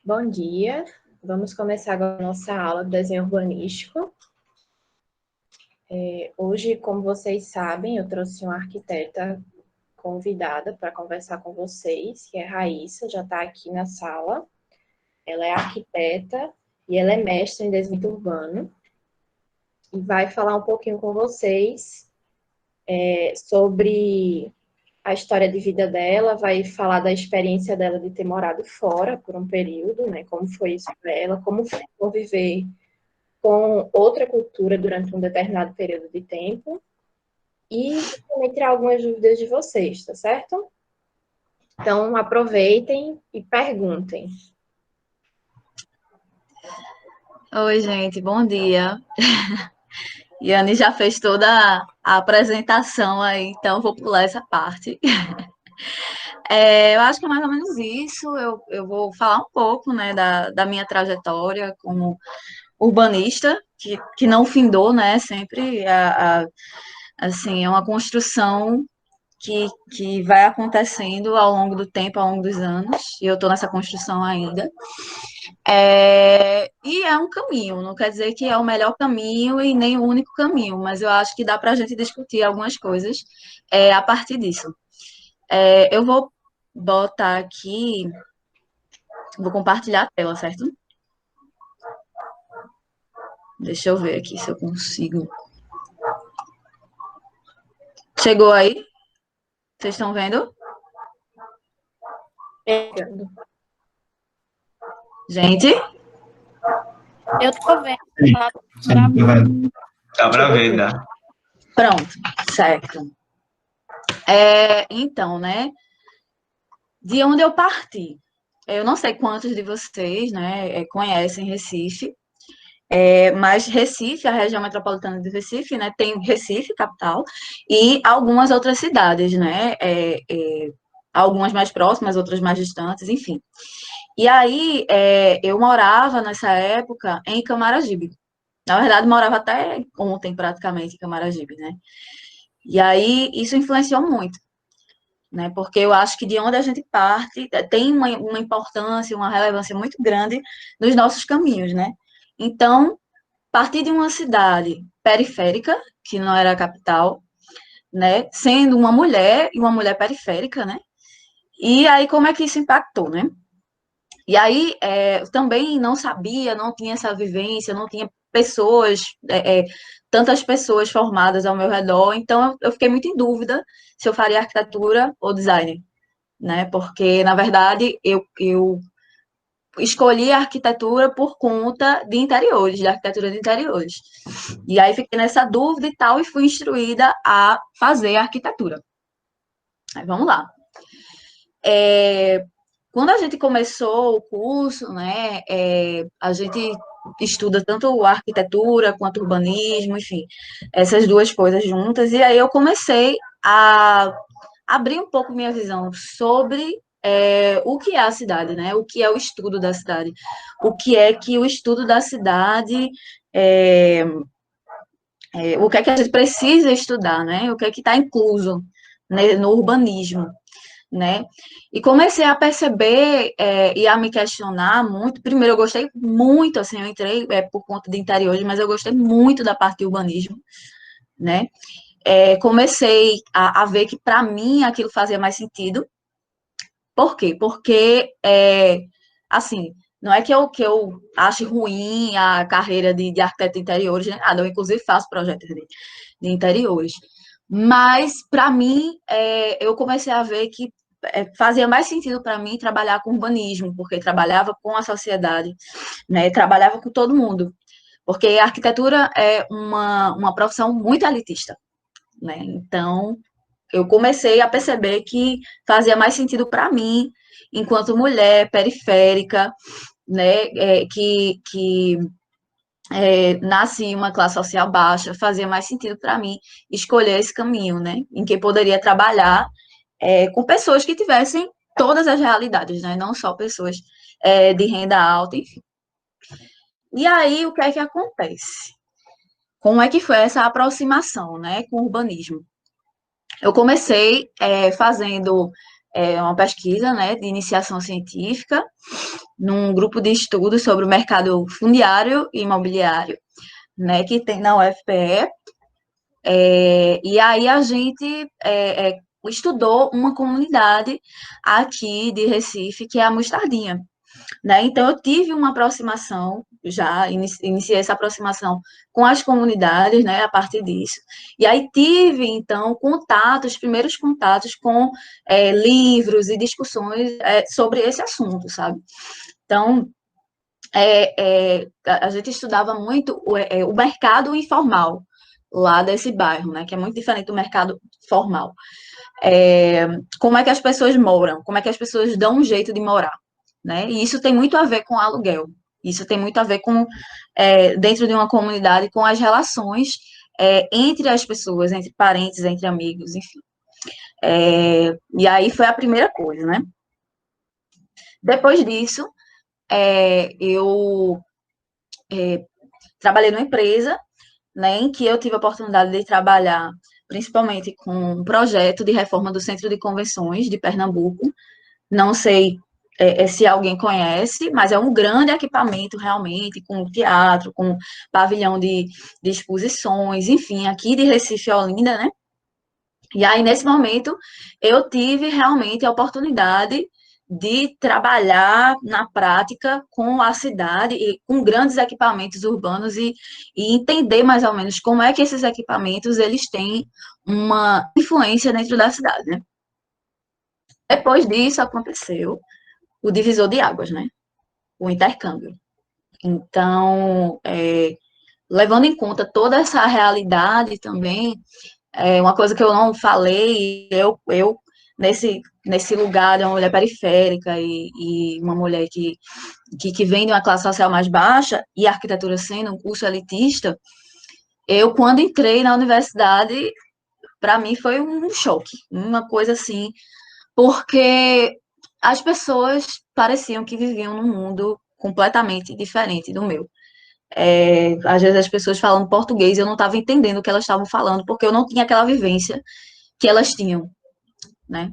Bom dia, vamos começar agora a nossa aula de desenho urbanístico. Hoje, como vocês sabem, eu trouxe uma arquiteta convidada para conversar com vocês, que é Raíssa, já está aqui na sala. Ela é arquiteta e ela é mestre em desenho urbano e vai falar um pouquinho com vocês sobre a história de vida dela, vai falar da experiência dela de ter morado fora por um período, né? Como foi isso para ela, como foi conviver com outra cultura durante um determinado período de tempo e também tirar algumas dúvidas de vocês, tá certo? Então, aproveitem e perguntem. Oi, gente, bom dia. Yane já fez toda a apresentação aí, então vou pular essa parte. Eu acho que é mais ou menos isso. Eu vou falar um pouco, né, da minha trajetória como urbanista, que não findou, né, sempre, assim, é uma construção que vai acontecendo ao longo do tempo, ao longo dos anos, e eu estou nessa construção ainda. E é um caminho, não quer dizer que é o melhor caminho e nem o único caminho, mas eu acho que dá para a gente discutir algumas coisas a partir disso. Eu vou botar aqui, vou compartilhar a tela, certo? Deixa eu ver aqui se eu consigo. Chegou aí? Vocês estão vendo? Pegando. Gente? Eu tô vendo. Sim, Tá sim, tô vendo. Dá pra Chegou ver, tudo. dá. Pronto, certo. Então, né? De onde eu parti? Eu não sei quantos de vocês, né, conhecem Recife, mas Recife, a região metropolitana de Recife, né, tem Recife, capital, e algumas outras cidades, né, algumas mais próximas, outras mais distantes, enfim. E aí, eu morava nessa época em Camaragibe. Na verdade, morava até ontem, praticamente, em Camaragibe, né? E aí, isso influenciou muito, né? Porque eu acho que de onde a gente parte tem uma importância, uma relevância muito grande nos nossos caminhos, né? Então, partir de uma cidade periférica, que não era a capital, né? Sendo uma mulher e uma mulher periférica, né? E aí, como é que isso impactou, né? E aí, eu também não sabia, não tinha essa vivência, não tinha pessoas, tantas pessoas formadas ao meu redor, então eu fiquei muito em dúvida se eu faria arquitetura ou design, né? Porque, na verdade, eu escolhi a arquitetura por conta de interiores, de arquitetura de interiores. E aí fiquei nessa dúvida e tal, e fui instruída a fazer arquitetura. Aí, vamos lá. Quando a gente começou o curso, né, a gente estuda tanto arquitetura quanto urbanismo, enfim, essas duas coisas juntas, e aí eu comecei a abrir um pouco minha visão sobre o que é a cidade, né, o que é o estudo da cidade, o que é que o estudo da cidade, o que é que a gente precisa estudar, né, o que é que está incluso, né, no urbanismo, né? E comecei a perceber e a me questionar muito. Primeiro, eu gostei muito, assim, eu entrei por conta de interiores, mas eu gostei muito da parte de urbanismo, né? Comecei a ver que, para mim, aquilo fazia mais sentido. Por quê? Porque, assim, não é que eu ache ruim a carreira de arquiteto de interiores, nem nada. Eu, inclusive, faço projetos de interiores. Mas, para mim, eu comecei a ver que fazia mais sentido para mim trabalhar com urbanismo, porque trabalhava com a sociedade, né? Trabalhava com todo mundo. Porque a arquitetura é uma profissão muito elitista, né? Então, eu comecei a perceber que fazia mais sentido para mim, enquanto mulher periférica, né? Que nasci em uma classe social baixa, fazia mais sentido para mim escolher esse caminho, né? Em que poderia trabalhar com pessoas que tivessem todas as realidades, né? Não só pessoas de renda alta, enfim. E aí, o que é que acontece? Como é que foi essa aproximação, né, com o urbanismo? Eu comecei fazendo é uma pesquisa, né, de iniciação científica, num grupo de estudos sobre o mercado fundiário e imobiliário, né, que tem na UFPE. E aí a gente estudou uma comunidade aqui de Recife, que é a Mostardinha, né? Então, eu tive uma aproximação, já iniciei essa aproximação com as comunidades, né, a partir disso. E aí tive, então, contatos, primeiros contatos com livros e discussões sobre esse assunto, sabe? Então, a gente estudava muito o mercado informal lá desse bairro, né, que é muito diferente do mercado formal. Como é que as pessoas moram, como é que as pessoas dão um jeito de morar, né? E isso tem muito a ver com aluguel. Isso tem muito a ver com, dentro de uma comunidade, com as relações entre as pessoas, entre parentes, entre amigos, enfim. E aí foi a primeira coisa, né? Depois disso, eu trabalhei numa empresa, né, em que eu tive a oportunidade de trabalhar principalmente com um projeto de reforma do Centro de Convenções de Pernambuco. Não sei se alguém conhece, mas é um grande equipamento realmente, com teatro, com pavilhão de exposições, enfim, aqui de Recife, Olinda, né? E aí, nesse momento, eu tive realmente a oportunidade de trabalhar na prática com a cidade e com grandes equipamentos urbanos e entender mais ou menos como é que esses equipamentos eles têm uma influência dentro da cidade, né? Depois disso aconteceu o divisor de águas, né? O intercâmbio. Então, levando em conta toda essa realidade também, uma coisa que eu não falei, eu nesse lugar de uma mulher periférica e uma mulher que vem de uma classe social mais baixa, e arquitetura sendo um curso elitista, eu, quando entrei na universidade, para mim foi um choque, uma coisa assim, porque as pessoas pareciam que viviam num mundo completamente diferente do meu. Às vezes as pessoas falando português, eu não estava entendendo o que elas estavam falando, porque eu não tinha aquela vivência que elas tinham, né?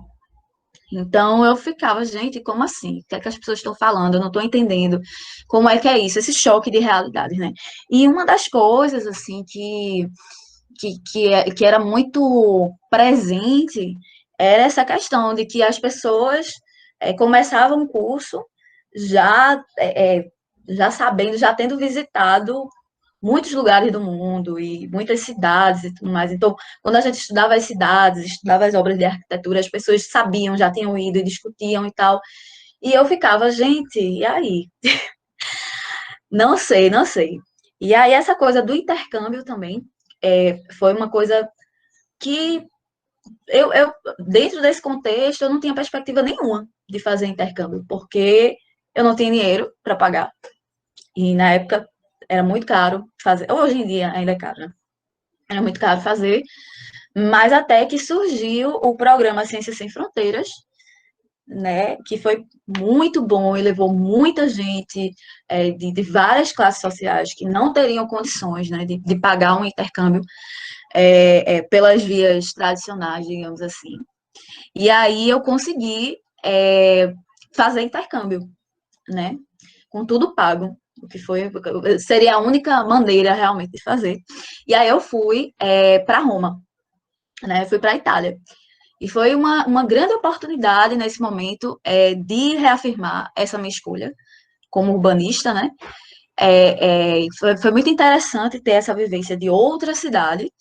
Então eu ficava, gente, como assim? O que é que as pessoas estão falando? Eu não estou entendendo. Como é que é isso? Esse choque de realidade, né? E uma das coisas, assim, que era muito presente era essa questão de que as pessoas começavam o curso já, já sabendo, já tendo visitado muitos lugares do mundo e muitas cidades e tudo mais. Então, quando a gente estudava as cidades, estudava as obras de arquitetura, as pessoas sabiam, já tinham ido e discutiam e tal. E eu ficava, gente, e aí? Não sei, não sei. E aí, essa coisa do intercâmbio também foi uma coisa que dentro desse contexto, eu não tinha perspectiva nenhuma de fazer intercâmbio, porque eu não tinha dinheiro para pagar. E na época era muito caro fazer. Hoje em dia ainda é caro, né? Era muito caro fazer, mas até que surgiu o programa Ciências Sem Fronteiras, né, que foi muito bom e levou muita gente de várias classes sociais que não teriam condições, né, de pagar um intercâmbio pelas vias tradicionais, digamos assim. E aí eu consegui fazer intercâmbio, né, com tudo pago, o que seria a única maneira realmente de fazer. E aí eu fui para Roma, né, fui para a Itália. E foi uma grande oportunidade nesse momento de reafirmar essa minha escolha como urbanista, né? Foi muito interessante ter essa vivência de outra cidade,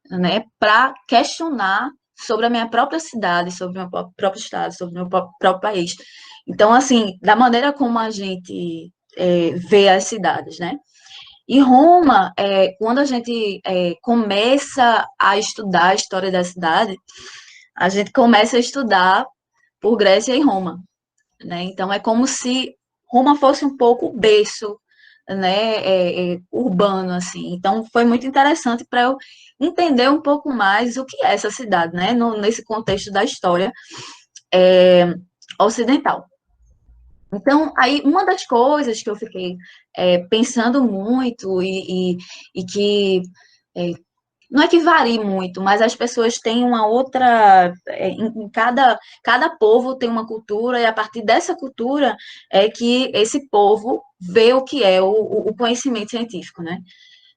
né? Para questionar sobre a minha própria cidade, sobre o meu próprio estado, sobre o meu próprio país. Então, assim, da maneira como a gente vê as cidades, né? E Roma, quando a gente começa a estudar a história da cidade, a gente começa a estudar por Grécia e Roma, né? Então é como se Roma fosse um pouco o berço, né, urbano assim. Então foi muito interessante para eu entender um pouco mais o que é essa cidade, né, nesse contexto da história ocidental. Então, aí, uma das coisas que eu fiquei pensando muito e que não é que varie muito, mas as pessoas têm uma outra, em cada povo tem uma cultura, e a partir dessa cultura é que esse povo vê o que é o conhecimento científico, né?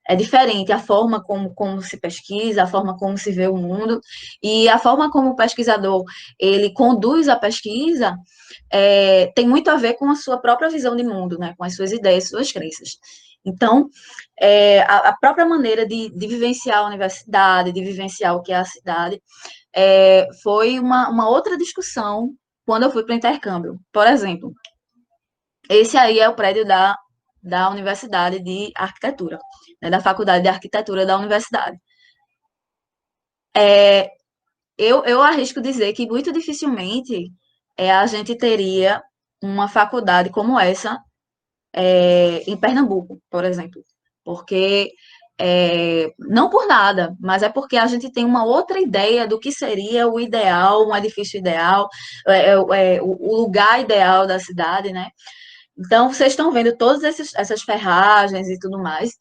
É diferente a forma como se pesquisa, a forma como se vê o mundo, e a forma como o pesquisador ele conduz a pesquisa tem muito a ver com a sua própria visão de mundo, né? Com as suas ideias, suas crenças. Então, a própria maneira de vivenciar a universidade, de vivenciar o que é a cidade, foi uma outra discussão quando eu fui para o intercâmbio. Por exemplo, esse aí é o prédio da Universidade de Arquitetura, né, da Faculdade de Arquitetura da Universidade. Eu arrisco dizer que muito dificilmente a gente teria uma faculdade como essa em Pernambuco, por exemplo, porque não por nada, mas é porque a gente tem uma outra ideia do que seria o ideal, um edifício ideal, o lugar ideal da cidade, né? Então, vocês estão vendo todas essas ferragens e tudo mais.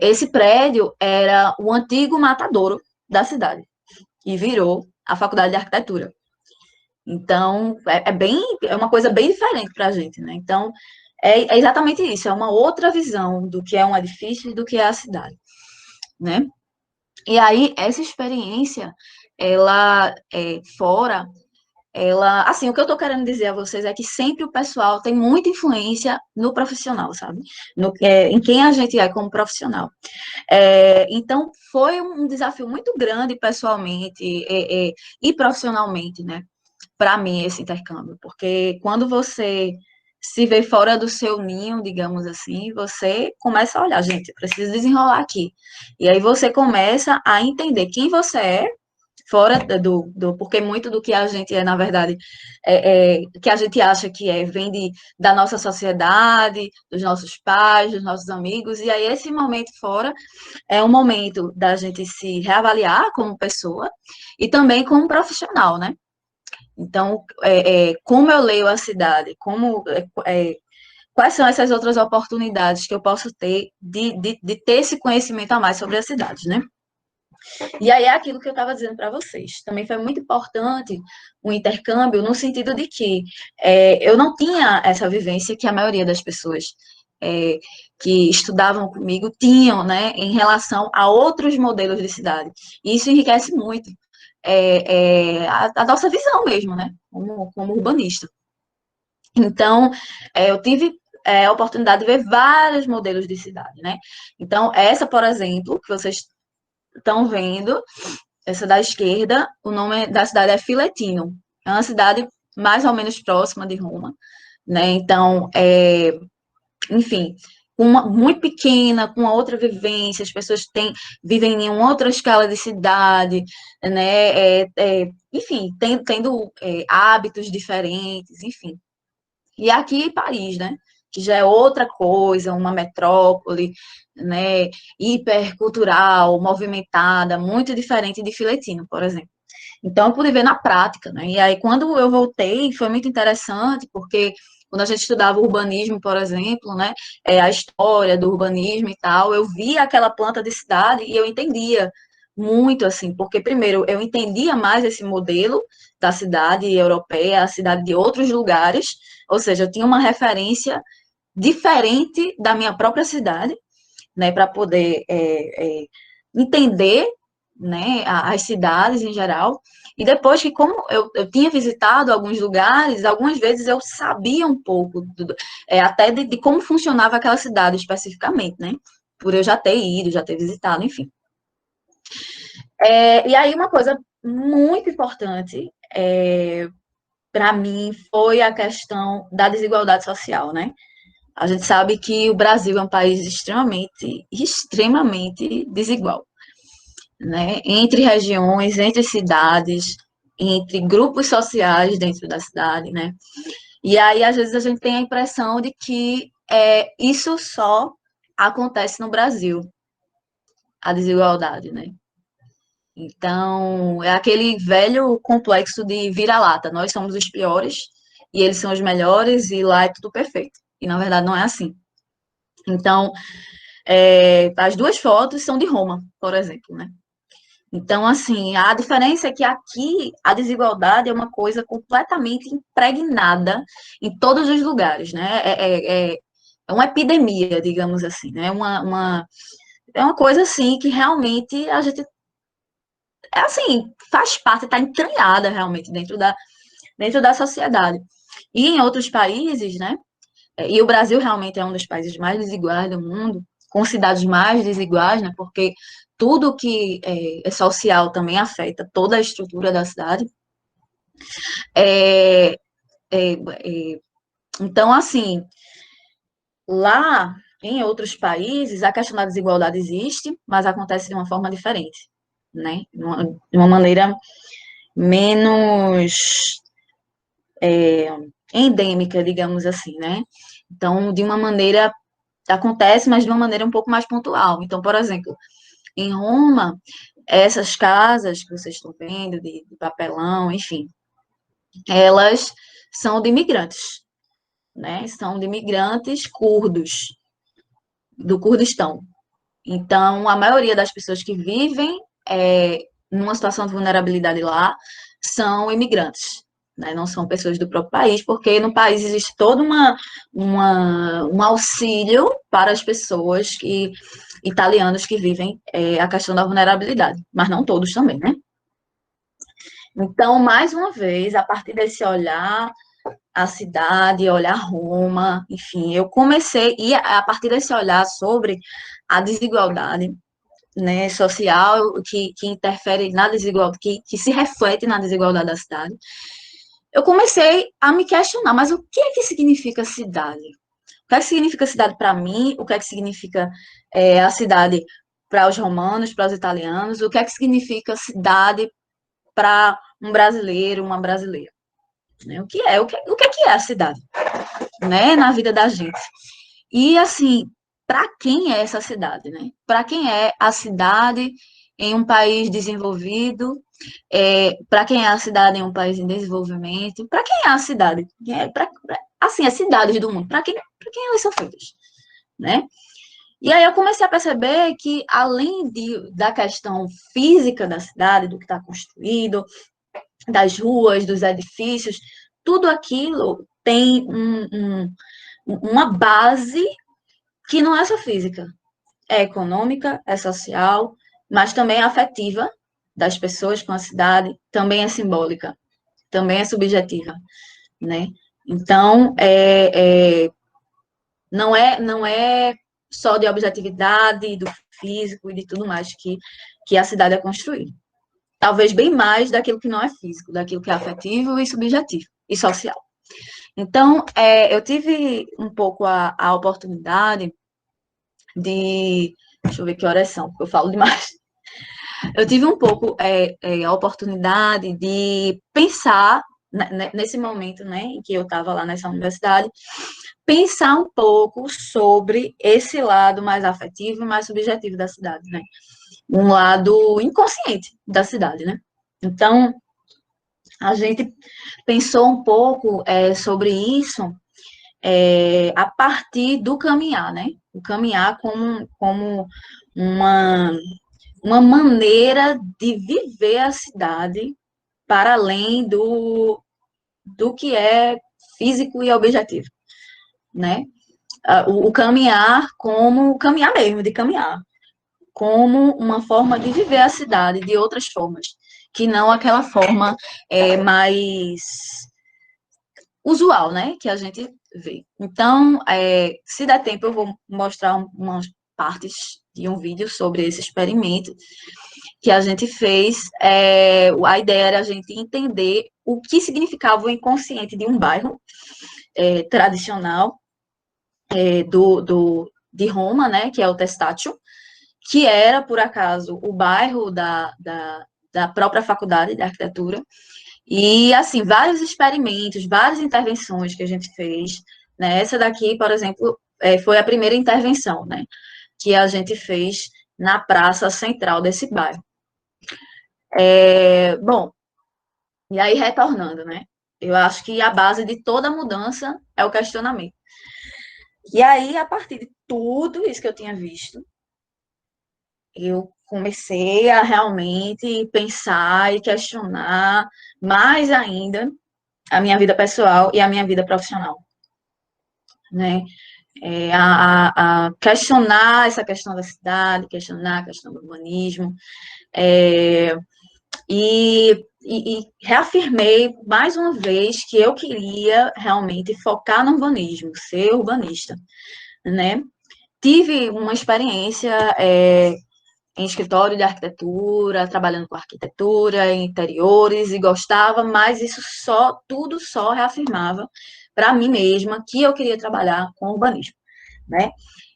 Esse prédio era o antigo matadouro da cidade e virou a Faculdade de Arquitetura. Então, é uma coisa bem diferente para a gente, né? Então, é exatamente isso, é uma outra visão do que é um edifício e do que é a cidade, né? E aí, essa experiência, ela, fora, assim, o que eu estou querendo dizer a vocês é que sempre o pessoal tem muita influência no profissional, sabe? Em quem a gente é como profissional. Então, foi um desafio muito grande pessoalmente e profissionalmente, né? Para mim, esse intercâmbio, porque quando você se vê fora do seu ninho, digamos assim, você começa a olhar, gente, eu preciso desenrolar aqui. E aí você começa a entender quem você é, fora porque muito do que a gente é, na verdade, que a gente acha que vem da nossa sociedade, dos nossos pais, dos nossos amigos, e aí esse momento fora é um momento da gente se reavaliar como pessoa e também como profissional, né? Então, como eu leio a cidade, quais são essas outras oportunidades que eu posso ter de ter esse conhecimento a mais sobre a cidade, né? E aí é aquilo que eu estava dizendo para vocês. Também foi muito importante o intercâmbio no sentido de que eu não tinha essa vivência que a maioria das pessoas que estudavam comigo tinham, né, em relação a outros modelos de cidade. E isso enriquece muito a nossa visão mesmo, né, como urbanista. Então, eu tive a oportunidade de ver vários modelos de cidade, né? Então, essa, por exemplo, que vocês estão vendo, essa da esquerda, o nome da cidade é Filetino. É uma cidade mais ou menos próxima de Roma, né? Então, enfim, muito pequena, com uma outra vivência, as pessoas vivem em uma outra escala de cidade, né? Enfim, tendo hábitos diferentes, enfim. E aqui Paris, né? Que já é outra coisa, uma metrópole, né? Hipercultural, movimentada, muito diferente de Filetino, por exemplo. Então, eu pude ver na prática, né? E aí, quando eu voltei, foi muito interessante, porque quando a gente estudava urbanismo, por exemplo, né? A história do urbanismo e tal, eu via aquela planta de cidade e eu entendia muito, assim, porque, primeiro, eu entendia mais esse modelo da cidade europeia, a cidade de outros lugares, ou seja, eu tinha uma referência diferente da minha própria cidade, né, para poder entender, né, as cidades em geral. E depois que, como eu tinha visitado alguns lugares, algumas vezes eu sabia um pouco, até de como funcionava aquela cidade especificamente, né, por eu já ter ido, já ter visitado, enfim. E aí uma coisa muito importante para mim foi a questão da desigualdade social, né? A gente sabe que o Brasil é um país extremamente desigual, né? Entre regiões, entre cidades, entre grupos sociais dentro da cidade, né? E aí, às vezes, a gente tem a impressão de que isso só acontece no Brasil, a desigualdade, né? Então, é aquele velho complexo de vira-lata. Nós somos os piores e eles são os melhores e lá é tudo perfeito. E, na verdade, não é assim. Então, as duas fotos são de Roma, por exemplo, né? Então, assim, a diferença é que aqui a desigualdade é uma coisa completamente impregnada em todos os lugares, né? É uma epidemia, digamos assim, né? É uma coisa, assim, que realmente a gente, assim, faz parte, está entranhada realmente dentro da sociedade. E em outros países, né? E o Brasil realmente é um dos países mais desiguais do mundo, com cidades mais desiguais, né? Porque tudo que é social também afeta toda a estrutura da cidade. É, é, é, então, assim, lá em outros países, a questão da desigualdade existe, mas acontece de uma forma diferente, né? De uma maneira menos endêmica, digamos assim, né? Então, de uma maneira acontece, mas de uma maneira um pouco mais pontual. Então, por exemplo, em Roma, essas casas que vocês estão vendo, de papelão, enfim, elas são de imigrantes, né? São de imigrantes curdos, do Kurdistão. Então, a maioria das pessoas que vivem numa situação de vulnerabilidade lá são imigrantes, né? Não são pessoas do próprio país, porque no país existe todo um auxílio para as pessoas italianos que vivem a questão da vulnerabilidade, mas não todos também, né? Então, mais uma vez, a partir desse olhar a cidade, olhar Roma, enfim, eu comecei, e a partir desse olhar sobre a desigualdade, né, social, que interfere na desigualdade, que se reflete na desigualdade da cidade, eu comecei a me questionar, mas o que é que significa cidade? O que é que significa cidade para mim? O que é que significa a cidade para os romanos, para os italianos? O que é que significa cidade para um brasileiro, uma brasileira? Né? O que é a cidade, né, na vida da gente? E, assim, para quem é essa cidade, né? Para quem é a cidade em um país desenvolvido, para quem é a cidade em um país em desenvolvimento, para quem é a cidade? Assim, as cidades do mundo, para quem elas são feitas, né? E aí eu comecei a perceber que, além da questão física da cidade, do que está construído, das ruas, dos edifícios, tudo aquilo tem uma base que não é só física, é econômica, é social, mas também é afetiva das pessoas com a cidade, também é simbólica, também é subjetiva, né? Então, não é só de objetividade, do físico e de tudo mais que a cidade é construída. Talvez bem mais daquilo que não é físico, daquilo que é afetivo e subjetivo e social. Então, eu tive um pouco a oportunidade de... Deixa eu ver que horas são, porque eu falo demais. Eu tive um pouco a oportunidade de pensar, nesse momento, né, em que eu estava lá nessa universidade, pensar um pouco sobre esse lado mais afetivo e mais subjetivo da cidade, né? Um lado inconsciente da cidade, né? Então, a gente pensou um pouco sobre isso a partir do caminhar, né? O caminhar como uma maneira de viver a cidade para além do que é físico e objetivo, né? O caminhar como caminhar mesmo, de caminhar, como uma forma de viver a cidade de outras formas, que não aquela forma mais usual, né, que a gente vê. Então, se der tempo, eu vou mostrar umas partes de um vídeo sobre esse experimento que a gente fez. A ideia era a gente entender o que significava o inconsciente de um bairro tradicional de Roma, né, que é o Testaccio, que era, por acaso, o bairro da própria faculdade de arquitetura. E, assim, vários experimentos, várias intervenções que a gente fez, né? Essa daqui, por exemplo, foi a primeira intervenção, né? Que a gente fez na praça central desse bairro. Bom, e aí retornando, né? Eu acho que a base de toda mudança é o questionamento. E aí, a partir de tudo isso que eu tinha visto, eu comecei a realmente pensar e questionar mais ainda a minha vida pessoal e a minha vida profissional, né? A questionar essa questão da cidade, questionar a questão do urbanismo, e reafirmei mais uma vez que eu queria realmente focar no urbanismo, ser urbanista, né? Tive uma experiência em escritório de arquitetura, trabalhando com arquitetura, em interiores, e gostava, mas isso tudo só reafirmava para mim mesma que eu queria trabalhar com urbanismo, né?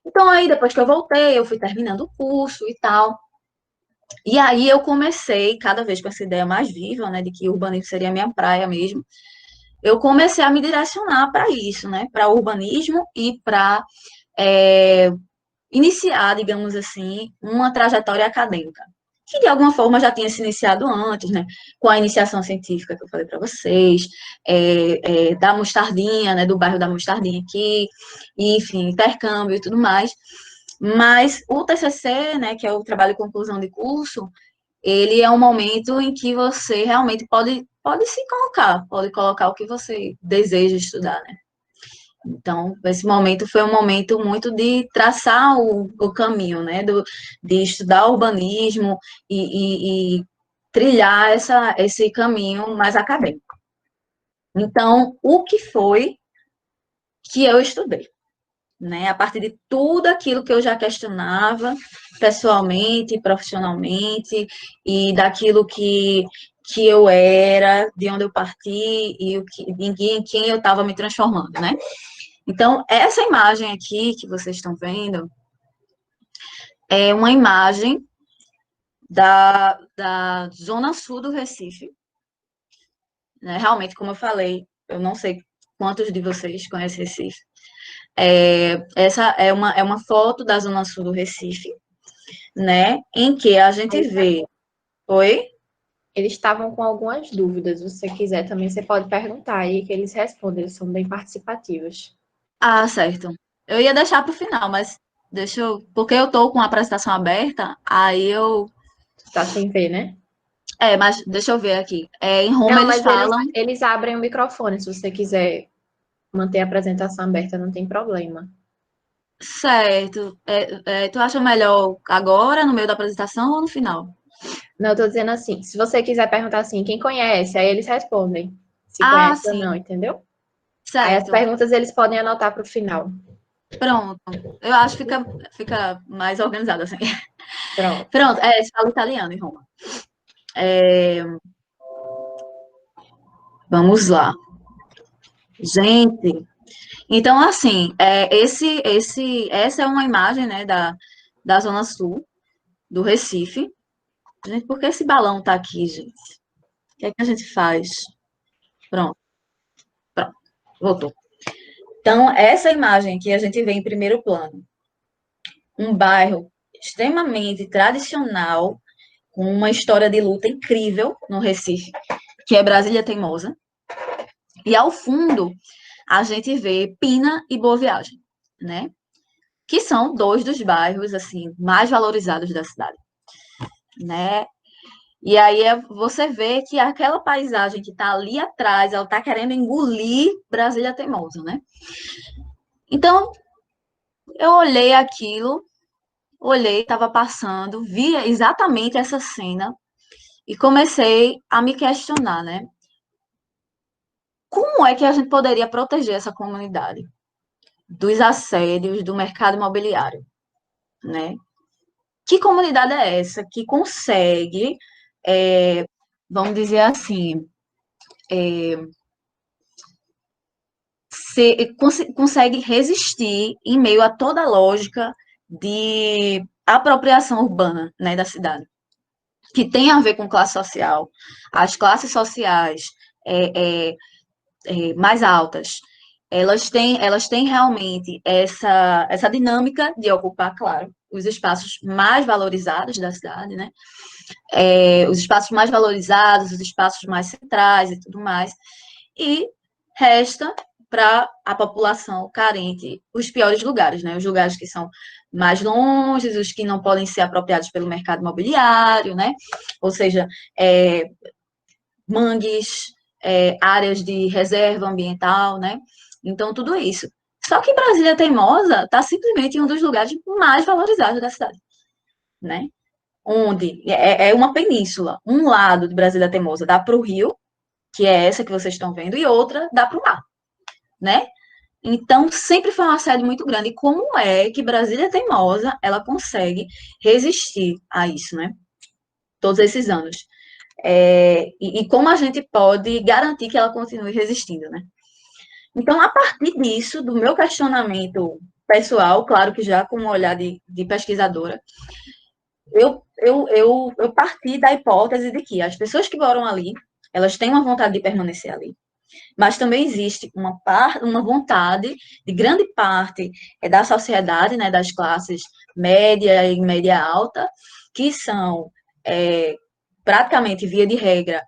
Então, aí, depois que eu voltei, eu fui terminando o curso e tal, e aí eu comecei, cada vez com essa ideia mais viva, né, de que o urbanismo seria a minha praia mesmo, eu comecei a me direcionar para isso, né, para o urbanismo e para iniciar, digamos assim, uma trajetória acadêmica, que de alguma forma já tinha se iniciado antes, né, com a iniciação científica que eu falei para vocês, da Mostardinha, né, do bairro da Mostardinha aqui, e, enfim, intercâmbio e tudo mais. Mas o TCC, né, que é o trabalho de conclusão de curso, ele é um momento em que você realmente pode se colocar, pode colocar o que você deseja estudar, né? Então, esse momento foi um momento muito de traçar o caminho, né? De estudar urbanismo e trilhar esse caminho mais acadêmico. Então, o que foi que eu estudei? Né? A partir de tudo aquilo que eu já questionava pessoalmente, profissionalmente, e daquilo que eu era, de onde eu parti e em quem eu estava me transformando, né? Então, essa imagem aqui que vocês estão vendo é uma imagem da zona sul do Recife, né? Realmente, como eu falei, eu não sei quantos de vocês conhecem Recife. Essa é uma foto da zona sul do Recife, né? Em que a gente vê... Oi? Eles estavam com algumas dúvidas. Se você quiser também, você pode perguntar aí que eles respondem. Eles são bem participativos. Ah, certo. Eu ia deixar para o final, mas deixa eu... Porque eu estou com a apresentação aberta, aí eu... Tá sem ver, né? Mas deixa eu ver aqui. Em Roma Não, eles mas falam... eles abrem o microfone. Se você quiser manter a apresentação aberta, não tem problema. Certo. Tu acha melhor agora, no meio da apresentação, ou no final? Não, eu tô dizendo assim, se você quiser perguntar assim, quem conhece, aí eles respondem. Se Ah, conhece ou sim. não, entendeu? Aí as Certo. perguntas eles podem anotar para o final. Pronto. Eu acho que fica mais organizado assim. Pronto. Pronto. Eles falam italiano em Roma. É, Vamos lá. Gente, então, assim, essa é uma imagem, né, da Zona Sul, do Recife. Gente, por que esse balão tá aqui, gente? O que é que a gente faz? Pronto, voltou. Então, essa imagem que a gente vê em primeiro plano, um bairro extremamente tradicional, com uma história de luta incrível no Recife, que é Brasília Teimosa. E ao fundo, a gente vê Pina e Boa Viagem, né? Que são dois dos bairros assim mais valorizados da cidade, né? E aí você vê que aquela paisagem que está ali atrás, ela está querendo engolir Brasília Teimosa, né? Então, eu olhei aquilo, estava passando, via exatamente essa cena e comecei a me questionar, né? Como é que a gente poderia proteger essa comunidade dos assédios do mercado imobiliário, né? Que comunidade é essa que consegue, vamos dizer assim, consegue resistir em meio a toda a lógica de apropriação urbana, né, da cidade, que tem a ver com classe social, as classes sociais mais altas, elas têm realmente essa dinâmica de ocupar, claro, os espaços mais valorizados da cidade, né? Os espaços mais valorizados, os espaços mais centrais e tudo mais. E resta para a população carente os piores lugares, né? Os lugares que são mais longe, os que não podem ser apropriados pelo mercado imobiliário, né? Ou seja, mangues, áreas de reserva ambiental, né? Então, tudo isso. Só que Brasília Teimosa está simplesmente em um dos lugares mais valorizados da cidade, né? Onde é uma península. Um lado de Brasília Teimosa dá para o rio, que é essa que vocês estão vendo, e outra dá para o mar, né? Então, sempre foi uma sede muito grande. E como é que Brasília Teimosa, ela consegue resistir a isso, né? Todos esses anos. E como a gente pode garantir que ela continue resistindo, né? Então, a partir disso, do meu questionamento pessoal, claro que já com um olhar de pesquisadora, eu parti da hipótese de que as pessoas que moram ali, elas têm uma vontade de permanecer ali, mas também existe uma vontade de grande parte da sociedade, né, das classes média e média alta, que são praticamente, via de regra,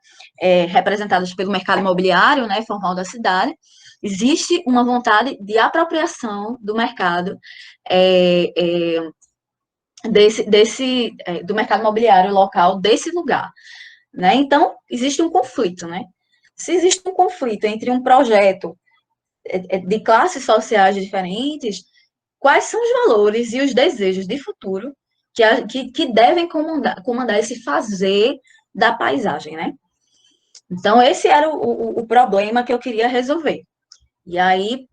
representadas pelo mercado imobiliário, né, formal da cidade. Existe uma vontade de apropriação do mercado do mercado imobiliário local desse lugar, né? Então, existe um conflito, né? Se existe um conflito entre um projeto de classes sociais diferentes, quais são os valores e os desejos de futuro que devem comandar esse fazer da paisagem, né? Então, esse era o problema que eu queria resolver. E aí,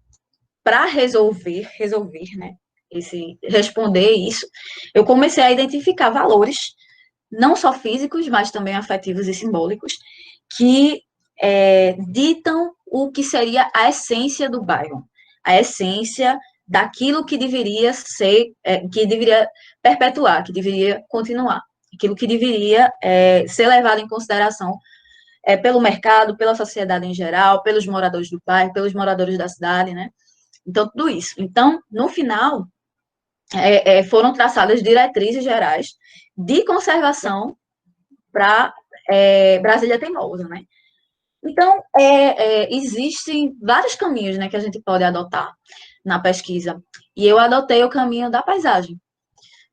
para resolver, né, responder isso, eu comecei a identificar valores, não só físicos, mas também afetivos e simbólicos, que ditam o que seria a essência do bairro, a essência daquilo que deveria ser, que deveria perpetuar, que deveria continuar, aquilo que deveria ser levado em consideração pelo mercado, pela sociedade em geral, pelos moradores do bairro, pelos moradores da cidade, né? Então, tudo isso. Então, no final, foram traçadas diretrizes gerais de conservação para Brasília Teimosa, né? Então, existem vários caminhos, né, que a gente pode adotar na pesquisa. E eu adotei o caminho da paisagem,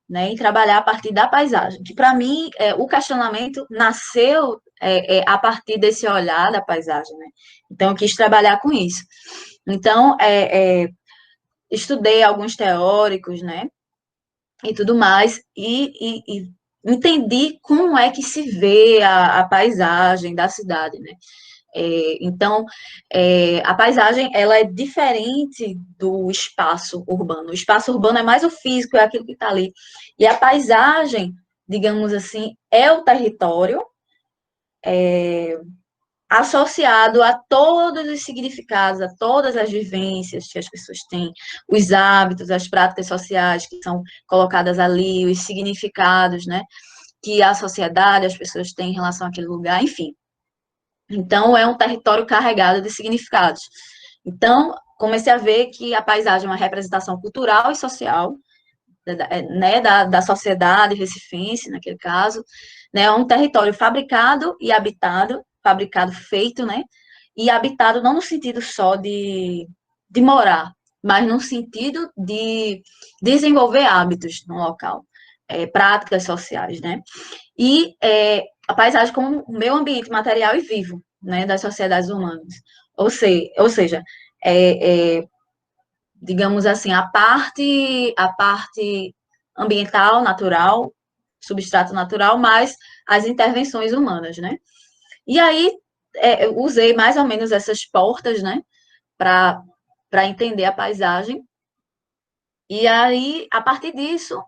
né, e trabalhar a partir da paisagem, que para mim o questionamento nasceu a partir desse olhar da paisagem, né? Então eu quis trabalhar com isso. Então estudei alguns teóricos, né, e tudo mais, e entendi como é que se vê a paisagem da cidade, né? Então, a paisagem, ela é diferente do espaço urbano. O espaço urbano é mais o físico, é aquilo que está ali. E a paisagem, digamos assim, é o território associado a todos os significados, a todas as vivências que as pessoas têm, os hábitos, as práticas sociais que são colocadas ali, os significados, né, que a sociedade, as pessoas têm em relação àquele lugar, enfim. Então, é um território carregado de significados. Então, comecei a ver que a paisagem é uma representação cultural e social, né, da sociedade recifense, naquele caso, né, é um território fabricado e habitado, fabricado, feito, né, e habitado não no sentido só de morar, mas no sentido de desenvolver hábitos no local, práticas sociais, né, e a paisagem como o meio ambiente material e vivo, né, das sociedades humanas. Ou seja, digamos assim, a parte ambiental, natural, substrato natural, mais as intervenções humanas, né? E aí, eu usei mais ou menos essas portas, né, para entender a paisagem. E aí, a partir disso,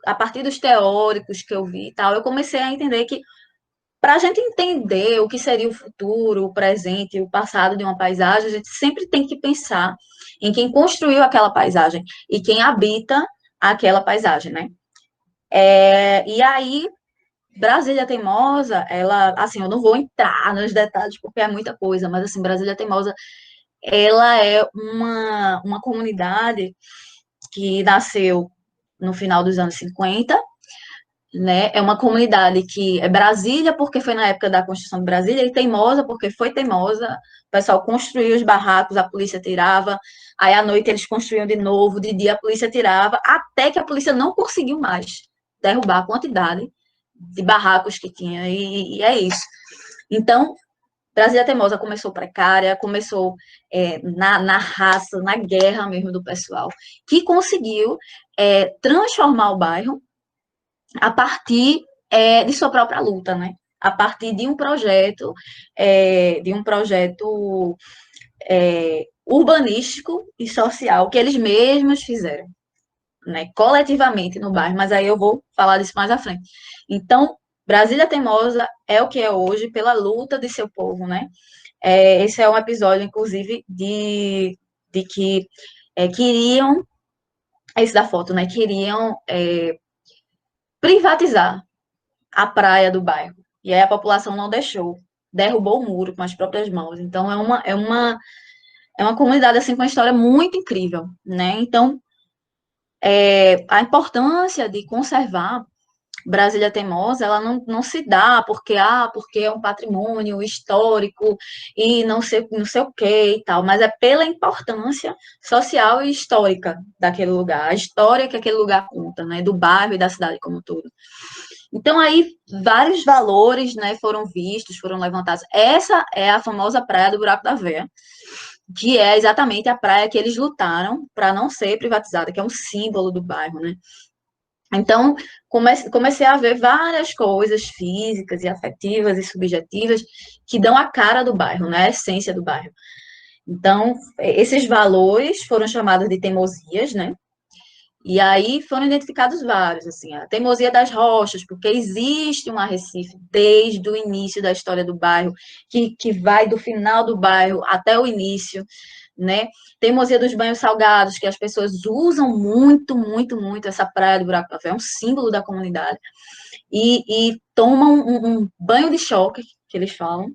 a partir dos teóricos que eu vi e tal, eu comecei a entender que para a gente entender o que seria o futuro, o presente e o passado de uma paisagem, a gente sempre tem que pensar em quem construiu aquela paisagem e quem habita aquela paisagem, né? E aí, Brasília Teimosa, ela, assim, eu não vou entrar nos detalhes porque é muita coisa, mas assim, Brasília Teimosa, ela é uma comunidade que nasceu no final dos anos 50, né? É uma comunidade que é Brasília, porque foi na época da construção de Brasília, e Teimosa, porque foi teimosa. O pessoal construiu os barracos, a polícia tirava, aí à noite eles construíam de novo, de dia a polícia tirava, até que a polícia não conseguiu mais derrubar a quantidade de barracos que tinha, e é isso. Então, Brasília Teimosa começou precária, começou na raça, na guerra mesmo do pessoal, que conseguiu transformar o bairro a partir de sua própria luta, né? A partir de um projeto, urbanístico e social que eles mesmos fizeram, né? Coletivamente no bairro, mas aí eu vou falar disso mais à frente. Então, Brasília Teimosa é o que é hoje pela luta de seu povo, né? Esse é um episódio, inclusive, de que queriam, esse da foto, né? Queriam privatizar a praia do bairro. E aí a população não deixou, derrubou o muro com as próprias mãos. Então, é uma comunidade, assim, com uma história muito incrível, né? Então, a importância de conservar Brasília Teimosa, ela não se dá porque é um patrimônio histórico e não sei o que e tal, mas é pela importância social e histórica daquele lugar, a história que aquele lugar conta, né, do bairro e da cidade como um todo. Então, aí, vários valores, né, foram vistos, foram levantados. Essa é a famosa Praia do Buraco da Veia, que é exatamente a praia que eles lutaram para não ser privatizada, que é um símbolo do bairro, né? Então, comecei a ver várias coisas físicas e afetivas e subjetivas que dão a cara do bairro, né? A essência do bairro. Então, esses valores foram chamados de teimosias, né? E aí foram identificados vários, assim, a teimosia das rochas, porque existe um arrecife desde o início da história do bairro, que vai do final do bairro até o início, né? Teimosia dos banhos salgados, que as pessoas usam muito, muito, muito essa praia do Buraco da Fé, é um símbolo da comunidade, e tomam um banho de choque, que eles falam,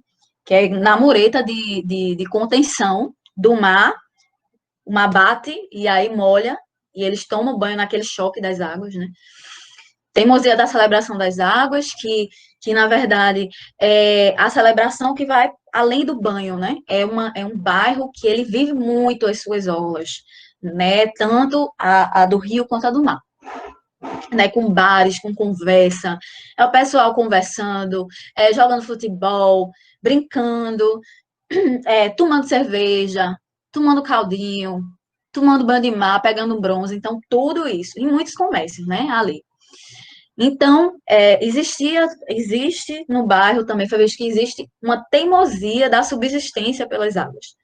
que é na mureta de contenção do mar, o mar bate e aí molha, e eles tomam banho naquele choque das águas, né? Teimosia da celebração das águas, que na verdade é a celebração que vai além do banho, né? É um bairro que ele vive muito as suas orlas, né? Tanto a do rio quanto a do mar. Né, com bares, com conversa, é o pessoal conversando, jogando futebol, brincando, tomando cerveja, tomando caldinho, tomando banho de mar, pegando bronze, então tudo isso, em muitos comércios, né, ali. Então, existe no bairro também, foi visto que existe uma teimosia da subsistência pelas águas.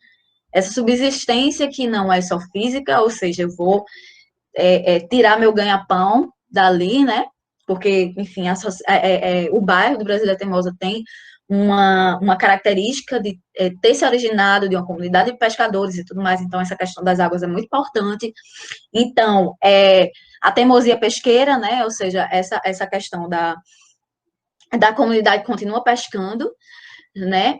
Essa subsistência que não é só física, ou seja, eu vou tirar meu ganha-pão dali, né, porque, enfim, o bairro do Brasília Teimosa tem uma característica de ter se originado de uma comunidade de pescadores e tudo mais, então essa questão das águas é muito importante. Então, a teimosia pesqueira, né, ou seja, essa questão da comunidade continua pescando, né,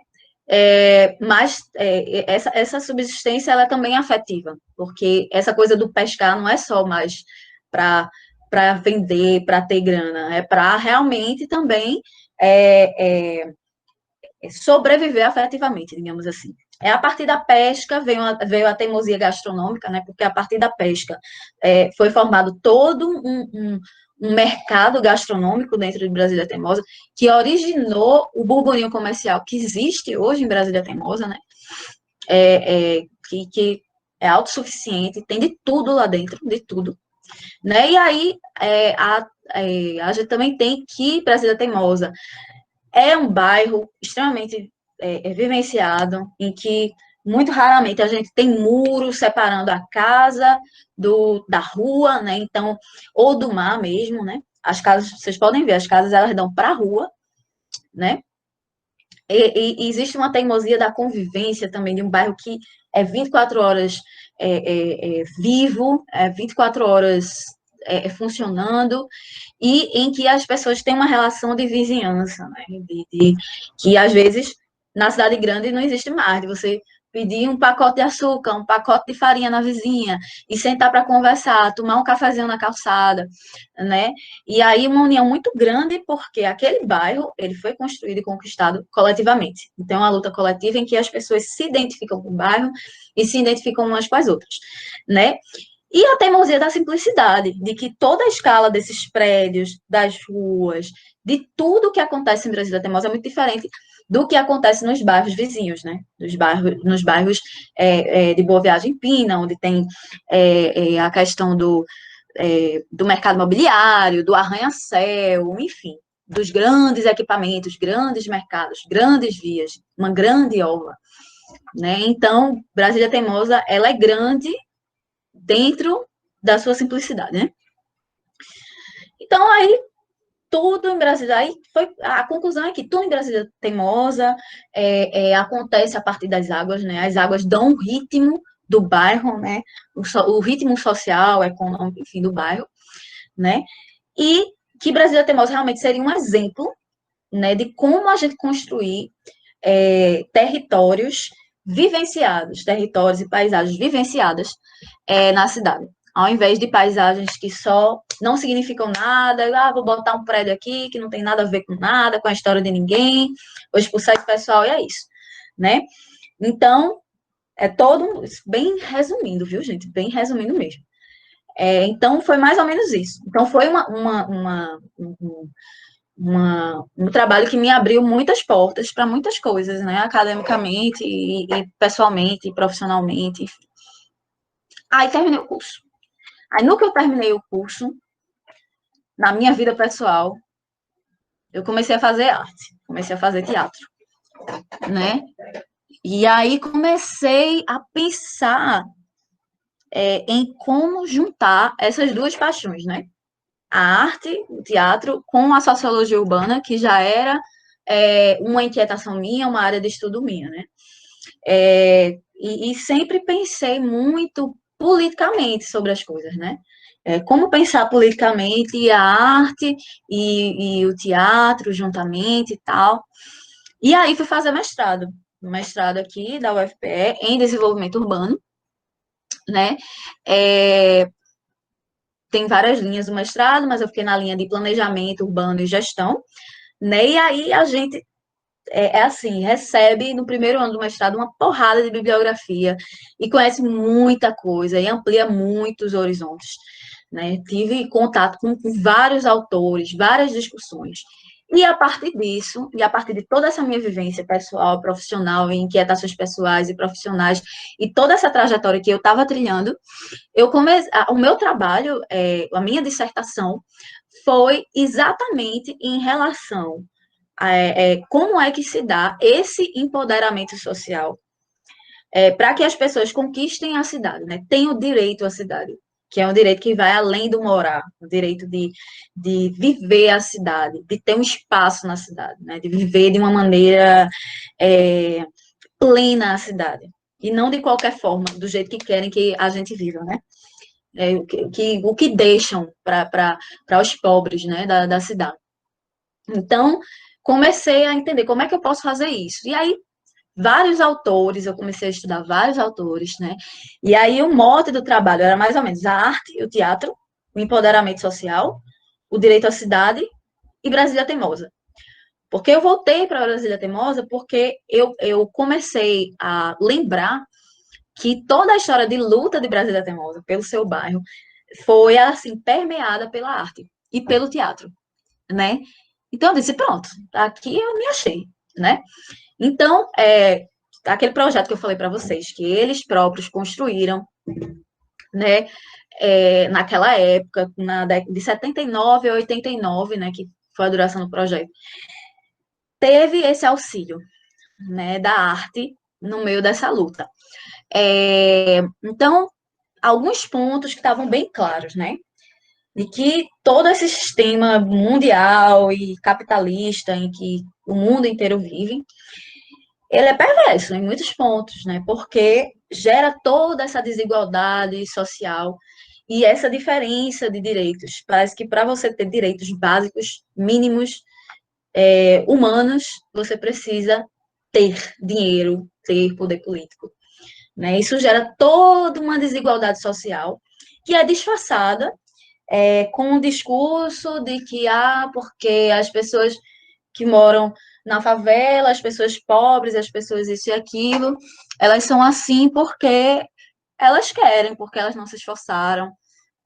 mas essa subsistência ela é também afetiva, porque essa coisa do pescar não é só mais para vender, para ter grana, é para realmente também sobreviver afetivamente, digamos assim. A partir da pesca veio a teimosia gastronômica, né? Porque a partir da pesca foi formado todo um mercado gastronômico dentro de Brasília Teimosa, que originou o burburinho comercial que existe hoje em Brasília Teimosa, né? Que é autossuficiente, tem de tudo lá dentro, de tudo. Né? E aí, a gente também tem que Brasília Teimosa é um bairro extremamente vivenciado, em que muito raramente a gente tem muros separando a casa da rua, né? Então, ou do mar mesmo, né? As casas, vocês podem ver, as casas elas dão para a rua, né? E existe uma teimosia da convivência também de um bairro que é 24 horas vivo, 24 horas funcionando, e em que as pessoas têm uma relação de vizinhança, né? Que às vezes na cidade grande não existe mais, de você pedir um pacote de açúcar, um pacote de farinha na vizinha, e sentar para conversar, tomar um cafezinho na calçada, né? E aí uma união muito grande, porque aquele bairro, ele foi construído e conquistado coletivamente. Então, é uma luta coletiva em que as pessoas se identificam com o bairro e se identificam umas com as outras, né? E a teimosia da simplicidade, de que toda a escala desses prédios, das ruas, de tudo que acontece em Brasília Teimosa é muito diferente do que acontece nos bairros vizinhos, né? Nos bairros de Boa Viagem Pina, onde tem a questão do mercado imobiliário, do arranha-céu, enfim, dos grandes equipamentos, grandes mercados, grandes vias, uma grande orla, né? Então, Brasília Teimosa, ela é grande dentro da sua simplicidade, né? Então, aí, tudo em Brasília, aí foi, a conclusão é que tudo em Brasília Teimosa acontece a partir das águas, né? As águas dão um ritmo do bairro, né? O ritmo social, econômico, enfim, do bairro, né? E que Brasília Teimosa realmente seria um exemplo, né, de como a gente construir territórios vivenciados, territórios e paisagens vivenciadas na cidade. Ao invés de paisagens que só não significam nada, vou botar um prédio aqui que não tem nada a ver com nada, com a história de ninguém, vou expulsar esse pessoal e é isso, né? Então, bem resumindo, viu, gente? Bem resumindo mesmo. Então, foi mais ou menos isso. Então, foi um trabalho que me abriu muitas portas para muitas coisas, né? Academicamente, e pessoalmente, e profissionalmente, enfim. Aí, terminei o curso. Aí, no que eu terminei o curso, na minha vida pessoal, eu comecei a fazer arte, comecei a fazer teatro, né? E aí, comecei a pensar em como juntar essas duas paixões, né? A arte, o teatro, com a sociologia urbana, que já era uma inquietação minha, uma área de estudo minha, né? E sempre pensei muito politicamente sobre as coisas, né? Como pensar politicamente a arte e o teatro juntamente e tal. E aí fui fazer mestrado aqui da UFPE em desenvolvimento urbano, né? Tem várias linhas do mestrado, mas eu fiquei na linha de planejamento urbano e gestão, né? E aí a gente assim, recebe no primeiro ano do mestrado uma porrada de bibliografia e conhece muita coisa e amplia muitos horizontes, né? Tive contato com vários autores, várias discussões. E a partir disso, e a partir de toda essa minha vivência pessoal, profissional, inquietações pessoais e profissionais, e toda essa trajetória que eu estava trilhando, o meu trabalho, a minha dissertação, foi exatamente em relação como é que se dá esse empoderamento social para que as pessoas conquistem a cidade, né? Tenham direito à cidade, que é um direito que vai além do morar, o direito de viver a cidade, de ter um espaço na cidade, né? De viver de uma maneira plena a cidade, e não de qualquer forma, do jeito que querem que a gente viva, né? O que deixam para os pobres, né, da cidade. Então, comecei a entender como é que eu posso fazer isso. E aí, vários autores, eu comecei a estudar vários autores, né? E aí, o mote do trabalho era mais ou menos a arte, o teatro, o empoderamento social, o direito à cidade e Brasília Teimosa. Porque eu voltei para Brasília Teimosa porque eu comecei a lembrar que toda a história de luta de Brasília Teimosa pelo seu bairro foi, assim, permeada pela arte e pelo teatro, né? Então, eu disse, pronto, aqui eu me achei, né? Então, aquele projeto que eu falei para vocês, que eles próprios construíram, né, naquela época, na década de 79 a 89, né, que foi a duração do projeto, teve esse auxílio, né, da arte no meio dessa luta. Então, alguns pontos que estavam bem claros, né? De que todo esse sistema mundial e capitalista em que o mundo inteiro vive, ele é perverso em muitos pontos, né? Porque gera toda essa desigualdade social e essa diferença de direitos. Parece que para você ter direitos básicos, mínimos, humanos, você precisa ter dinheiro, ter poder político. né? Isso gera toda uma desigualdade social que é disfarçada com o discurso de que, porque as pessoas que moram na favela, as pessoas pobres, as pessoas isso e aquilo, elas são assim porque elas querem, porque elas não se esforçaram,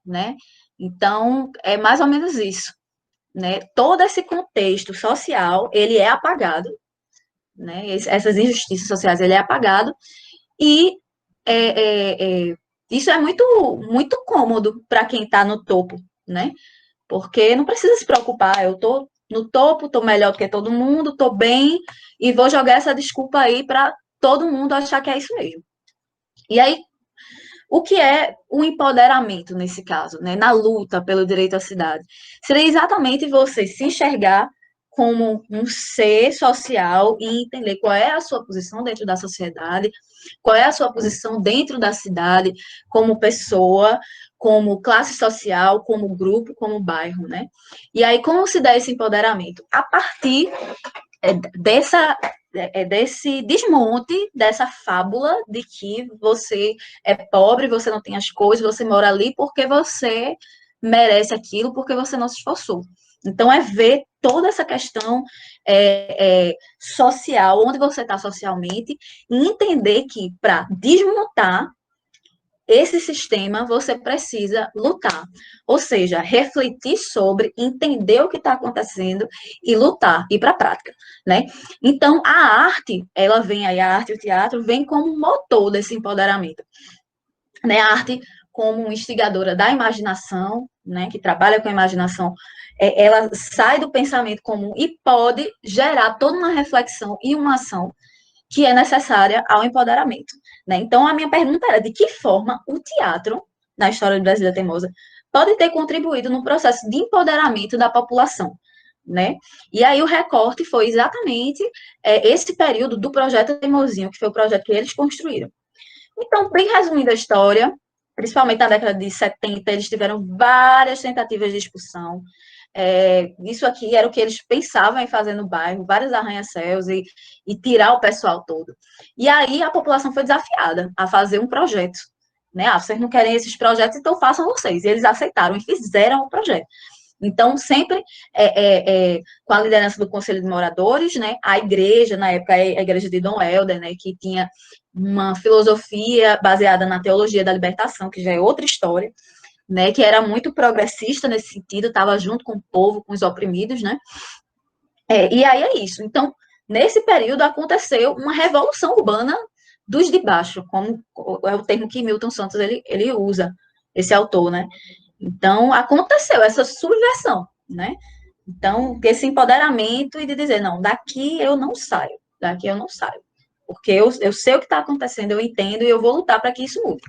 né? Então, é mais ou menos isso, né? Todo esse contexto social, ele é apagado, né? Essas injustiças sociais, ele é apagado, e isso é muito, muito cômodo para quem está no topo, né? Porque não precisa se preocupar, eu estou no topo, estou melhor do que todo mundo, estou bem, e vou jogar essa desculpa aí para todo mundo achar que é isso mesmo. E aí, o que é o empoderamento nesse caso, né? Na luta pelo direito à cidade? Seria exatamente você se enxergar como um ser social e entender qual é a sua posição dentro da sociedade, qual é a sua posição dentro da cidade, como pessoa, como classe social, como grupo, como bairro, né? E aí, como se dá esse empoderamento? A partir desse desmonte, dessa fábula de que você é pobre, você não tem as coisas, você mora ali porque você merece aquilo, porque você não se esforçou. Então, é ver toda essa questão social, onde você está socialmente, e entender que, para desmontar esse sistema, você precisa lutar. Ou seja, refletir sobre, entender o que está acontecendo e lutar, ir para a prática, né? Então, a arte, ela vem aí, a arte e o teatro vem como motor desse empoderamento, né? A arte como instigadora da imaginação, né? Que trabalha com a imaginação, ela sai do pensamento comum e pode gerar toda uma reflexão e uma ação que é necessária ao empoderamento, né? Então, a minha pergunta era de que forma o teatro, na história do Brasília Teimosa, pode ter contribuído no processo de empoderamento da população, né? E aí o recorte foi exatamente esse período do projeto Teimosinho, que foi o projeto que eles construíram. Então, bem resumindo a história, principalmente na década de 70, eles tiveram várias tentativas de expulsão. Isso aqui era o que eles pensavam em fazer no bairro, vários arranha-céus e tirar o pessoal todo. E aí a população foi desafiada a fazer um projeto. Né? Vocês não querem esses projetos, então façam vocês. E eles aceitaram e fizeram o projeto. Então, sempre com a liderança do Conselho de Moradores, né, a igreja, na época, a igreja de Dom Helder, né, que tinha uma filosofia baseada na teologia da libertação, que já é outra história, né, que era muito progressista nesse sentido, estava junto com o povo, com os oprimidos, né, e aí é isso. Então, nesse período, aconteceu uma revolução urbana dos de baixo, como é o termo que Milton Santos ele usa, esse autor, né. Então, aconteceu essa subversão, né? Então, esse empoderamento e de dizer, não, daqui eu não saio, porque eu sei o que está acontecendo, eu entendo e eu vou lutar para que isso mude.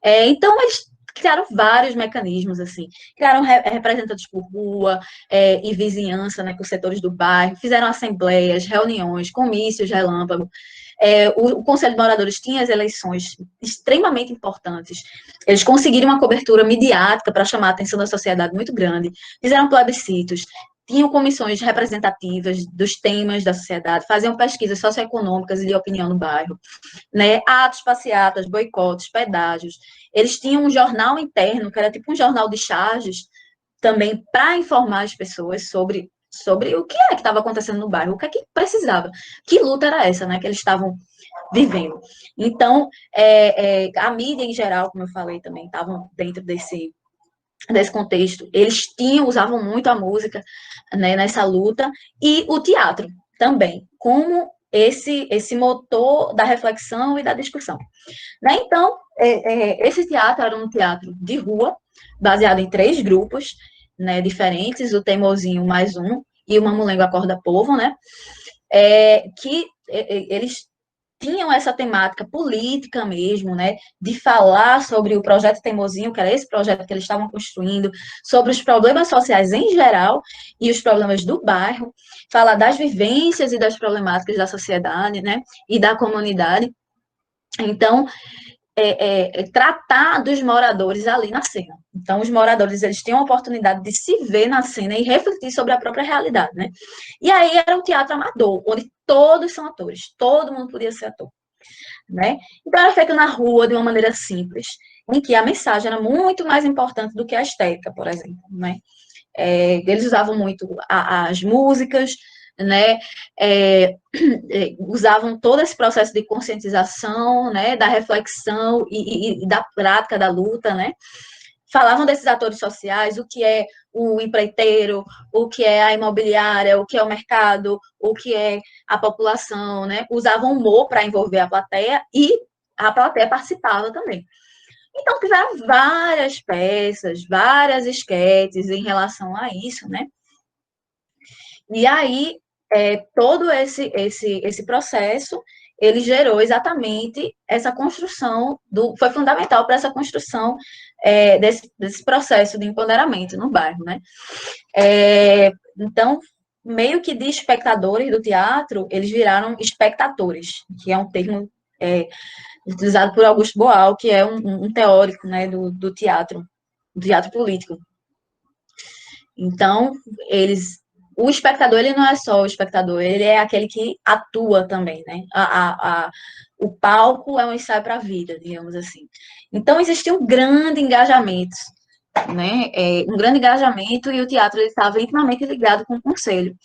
Então, eles criaram vários mecanismos, assim, criaram representantes por rua e vizinhança, né, com os setores do bairro, fizeram assembleias, reuniões, comícios relâmpago. O Conselho de Moradores tinha as eleições extremamente importantes. Eles conseguiram uma cobertura midiática para chamar a atenção da sociedade muito grande, fizeram plebiscitos, tinham comissões representativas dos temas da sociedade, faziam pesquisas socioeconômicas e de opinião no bairro, né? Atos, passeatas, boicotes, pedágios. Eles tinham um jornal interno, que era tipo um jornal de charges, também para informar as pessoas sobre o que estava acontecendo no bairro, o que é que precisava, que luta era essa, né, que eles estavam vivendo. Então, a mídia em geral, como eu falei também, estavam dentro desse contexto. Eles usavam muito a música, né, nessa luta, e o teatro também, como esse motor da reflexão e da discussão. Né? Então, esse teatro era um teatro de rua, baseado em 3 grupos, né, diferentes, o Teimosinho mais um, e o Mamulengo Acorda Povo, né, que eles tinham essa temática política mesmo, né, de falar sobre o projeto Teimosinho, que era esse projeto que eles estavam construindo, sobre os problemas sociais em geral e os problemas do bairro, falar das vivências e das problemáticas da sociedade, né, e da comunidade. Então, tratar dos moradores ali na cena. Então, os moradores, eles têm a oportunidade de se ver na cena e refletir sobre a própria realidade, né? E aí era um teatro amador, onde todos são atores, todo mundo podia ser ator. né? Então, era feito na rua, de uma maneira simples, em que a mensagem era muito mais importante do que a estética, por exemplo, né? Eles usavam muito as músicas, né? Usavam todo esse processo de conscientização, né? Da reflexão e da prática da luta, né? Falavam desses atores sociais, o que é o empreiteiro, o que é a imobiliária, o que é o mercado, o que é a população, né? Usavam humor para envolver a plateia e a plateia participava também. Então, tiveram várias peças, várias esquetes em relação a isso, né? E aí, todo esse processo, ele gerou exatamente essa construção, foi fundamental para essa construção desse processo de empoderamento no bairro, né? Então, meio que de espectadores do teatro, eles viraram espectatores, que é um termo utilizado por Augusto Boal, que é um teórico, né, do teatro político. Então, o espectador, ele não é só o espectador, ele é aquele que atua também, né? O palco é um ensaio para a vida, digamos assim. Então, existia um grande engajamento, né? Um grande engajamento, e o teatro estava intimamente ligado com o conselho,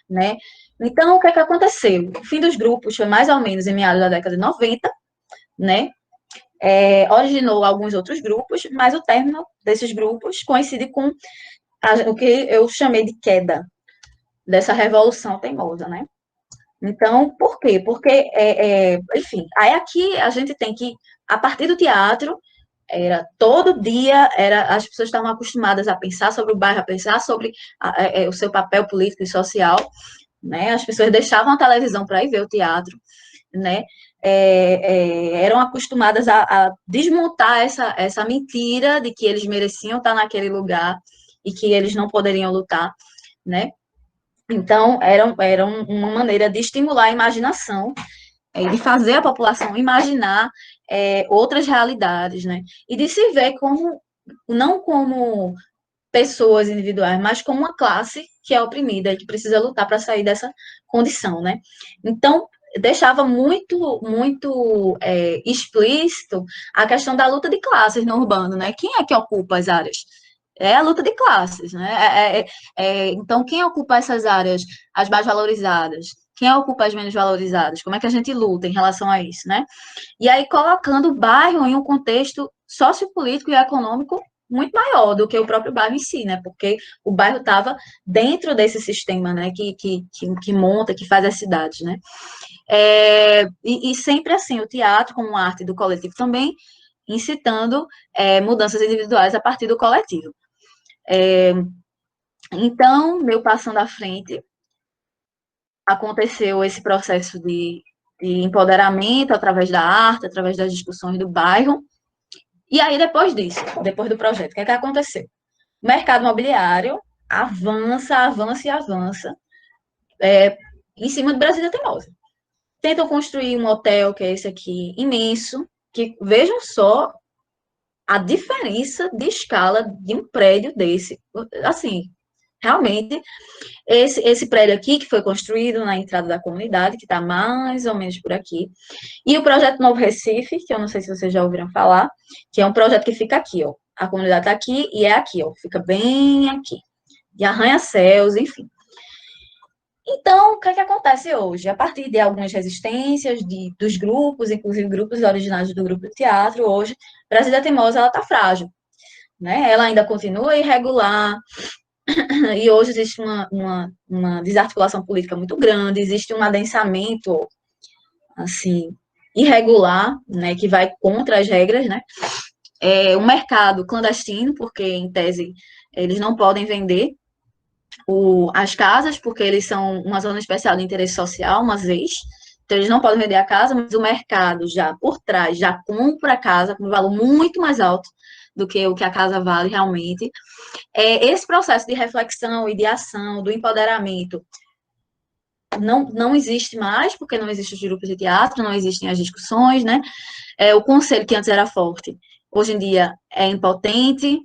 né? Então, o que é que aconteceu? O fim dos grupos foi mais ou menos em meados da década de 90, né? Originou alguns outros grupos, mas o término desses grupos coincide com o que eu chamei de queda dessa revolução teimosa, né? Então, por quê? Porque, enfim, aí aqui a gente tem que, a partir do teatro, todo dia, as pessoas estavam acostumadas a pensar sobre o bairro, a pensar sobre o seu papel político e social, né? As pessoas deixavam a televisão para ir ver o teatro, né? Eram acostumadas a desmontar essa mentira de que eles mereciam estar naquele lugar e que eles não poderiam lutar, né? Então, era uma maneira de estimular a imaginação, de fazer a população imaginar outras realidades, né? E de se ver não como pessoas individuais, mas como uma classe que é oprimida e que precisa lutar para sair dessa condição, né? Então, deixava muito, muito explícito a questão da luta de classes no urbano, né? Quem é que ocupa as áreas? É a luta de classes, né? Então, quem ocupa essas áreas, as mais valorizadas? Quem ocupa as menos valorizadas? Como é que a gente luta em relação a isso, né? E aí, colocando o bairro em um contexto sociopolítico e econômico muito maior do que o próprio bairro em si, né? Porque o bairro estava dentro desse sistema, né? Que monta, que faz as cidades, né? E sempre assim, o teatro, como arte do coletivo também, incitando mudanças individuais a partir do coletivo. Então, meu passando à frente, aconteceu esse processo de empoderamento através da arte, através das discussões do bairro. E aí, depois disso, depois do projeto, o que é que aconteceu? O mercado imobiliário avança, avança e avança em cima do Brasília Teimosa. Tentam construir um hotel, que é esse aqui, imenso, que vejam só a diferença de escala de um prédio desse. Assim, realmente, esse prédio aqui, que foi construído na entrada da comunidade, que está mais ou menos por aqui, e o projeto Novo Recife, que eu não sei se vocês já ouviram falar, que é um projeto que fica aqui, ó. A comunidade está aqui e é aqui, ó. Fica bem aqui. De arranha-céus, enfim. Então, o que é que acontece hoje? A partir de algumas resistências dos grupos, inclusive grupos originários do grupo de teatro, hoje, Brasília Teimosa, ela está frágil, né? Ela ainda continua irregular, e hoje existe uma desarticulação política muito grande, existe um adensamento, assim, irregular, né, que vai contra as regras, né? Um mercado clandestino, porque, em tese, eles não podem vender as casas, porque eles são uma zona especial de interesse social, uma vez. Então, eles não podem vender a casa, mas o mercado já por trás já compra a casa com um valor muito mais alto do que o que a casa vale realmente. Esse processo de reflexão e de ação, do empoderamento, não existe mais, porque não existem os grupos de teatro, não existem as discussões, né? O conselho, que antes era forte, hoje em dia é impotente,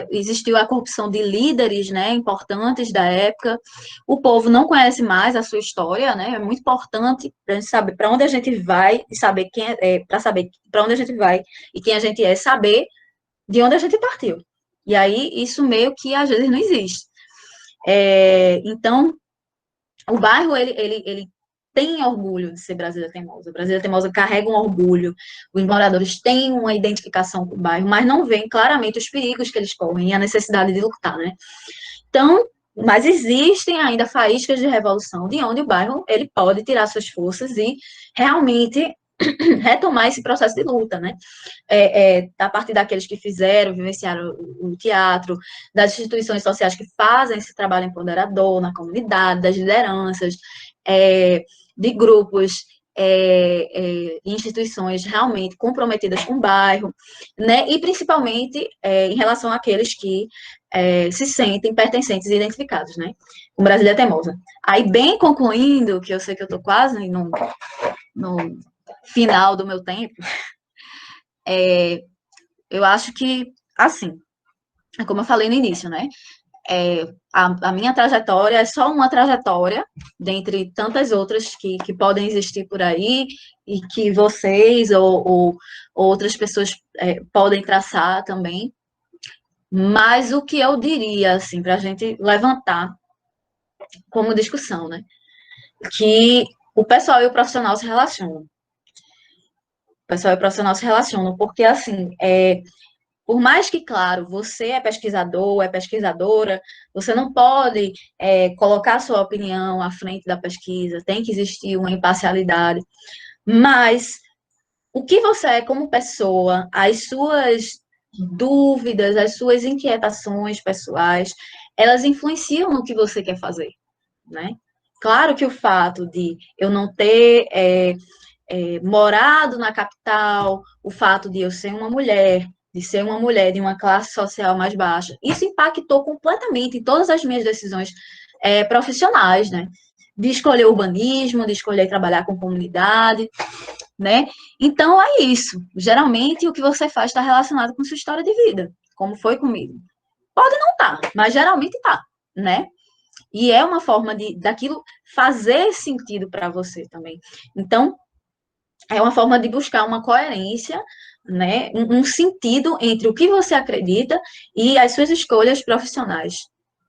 existiu a corrupção de líderes, né, importantes da época, o povo não conhece mais a sua história, né, é muito importante para a gente saber para onde a gente vai e saber quem para saber para onde a gente vai e quem a gente é, saber de onde a gente partiu. E aí, isso meio que às vezes não existe. Então, o bairro, ele tem orgulho de ser Brasília Teimosa. Brasília Teimosa carrega um orgulho. Os moradores têm uma identificação com o bairro, mas não veem claramente os perigos que eles correm e a necessidade de lutar, né? Então, mas existem ainda faíscas de revolução, de onde o bairro ele pode tirar suas forças e realmente retomar esse processo de luta, né? A partir daqueles que fizeram, vivenciaram o teatro, das instituições sociais que fazem esse trabalho empoderador na comunidade, das lideranças, de grupos, instituições realmente comprometidas com o bairro, né? E principalmente em relação àqueles que se sentem pertencentes e identificados, né? Com Brasília Teimosa. Aí, bem concluindo, que eu sei que eu estou quase no final do meu tempo, eu acho que, assim, como eu falei no início, né? A minha trajetória é só uma trajetória, dentre tantas outras que podem existir por aí, e que vocês ou outras pessoas podem traçar também. Mas o que eu diria, assim, para a gente levantar como discussão, né? Que o pessoal e o profissional se relacionam. O pessoal e o profissional se relacionam, porque, assim, por mais que, claro, você é pesquisador, é pesquisadora, você não pode colocar a sua opinião à frente da pesquisa, tem que existir uma imparcialidade, mas o que você é como pessoa, as suas dúvidas, as suas inquietações pessoais, elas influenciam no que você quer fazer, né? Claro que o fato de eu não ter morado na capital, o fato de eu ser uma mulher, de uma classe social mais baixa, isso impactou completamente em todas as minhas decisões profissionais, né? De escolher urbanismo, de escolher trabalhar com comunidade, né? Então, é isso. Geralmente, o que você faz está relacionado com sua história de vida, como foi comigo. Pode não estar, mas geralmente está, né? E é uma forma daquilo fazer sentido para você também. Então, é uma forma de buscar uma coerência, né? Um sentido entre o que você acredita e as suas escolhas profissionais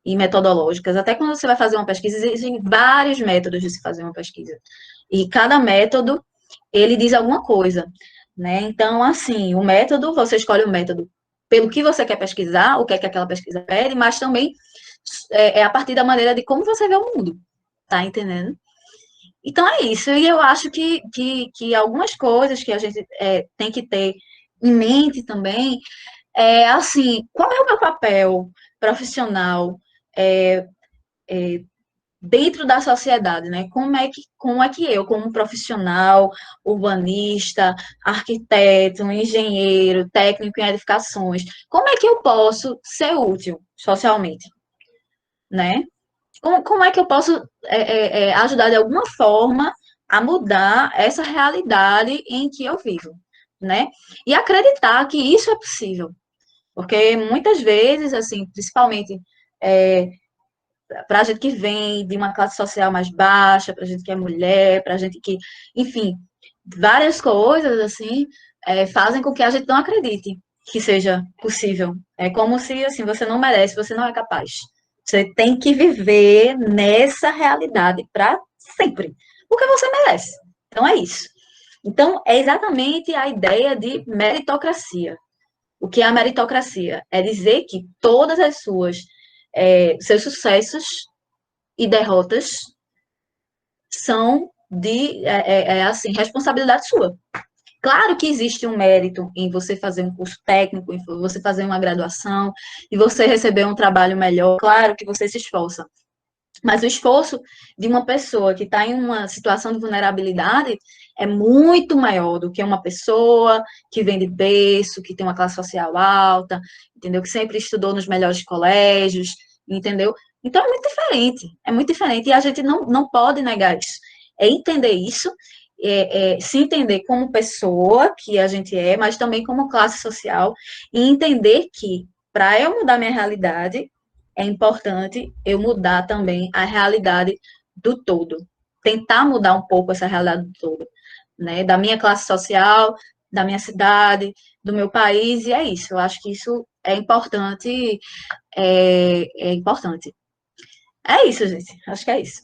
e metodológicas. Até quando você vai fazer uma pesquisa, existem vários métodos de se fazer uma pesquisa. E cada método, ele diz alguma coisa, né? Então, assim, o método, você escolhe o método pelo que você quer pesquisar, o que é que aquela pesquisa pede, mas também a partir da maneira de como você vê o mundo, tá entendendo? Então é isso, e eu acho que algumas coisas que a gente tem que ter em mente também assim, qual é o meu papel profissional dentro da sociedade, né? Como é que eu, como profissional, urbanista, arquiteto, engenheiro, técnico em edificações, como é que eu posso ser útil socialmente, né? Como é que eu posso ajudar de alguma forma a mudar essa realidade em que eu vivo, né? E acreditar que isso é possível. Porque muitas vezes, assim, principalmente para a gente que vem de uma classe social mais baixa, para a gente que é mulher, para a gente que, enfim, várias coisas, assim, fazem com que a gente não acredite que seja possível. É como se, assim, você não merece, você não é capaz. Você tem que viver nessa realidade para sempre, porque você merece. Então, é isso. Então, é exatamente a ideia de meritocracia. O que é a meritocracia? É dizer que todas as seus sucessos e derrotas são assim, responsabilidade sua. Claro que existe um mérito em você fazer um curso técnico, em você fazer uma graduação, e você receber um trabalho melhor. Claro que você se esforça. Mas o esforço de uma pessoa que está em uma situação de vulnerabilidade é muito maior do que uma pessoa que vem de berço, que tem uma classe social alta, entendeu? Que sempre estudou nos melhores colégios, entendeu? Então é muito diferente, e a gente não pode negar isso. É entender isso se entender como pessoa que a gente é, mas também como classe social, e entender que, para eu mudar minha realidade, é importante eu mudar também a realidade do todo. Tentar mudar um pouco essa realidade do todo, né? Da minha classe social, da minha cidade, do meu país, e é isso. Eu acho que isso é importante, é importante. É isso, gente. Acho que é isso.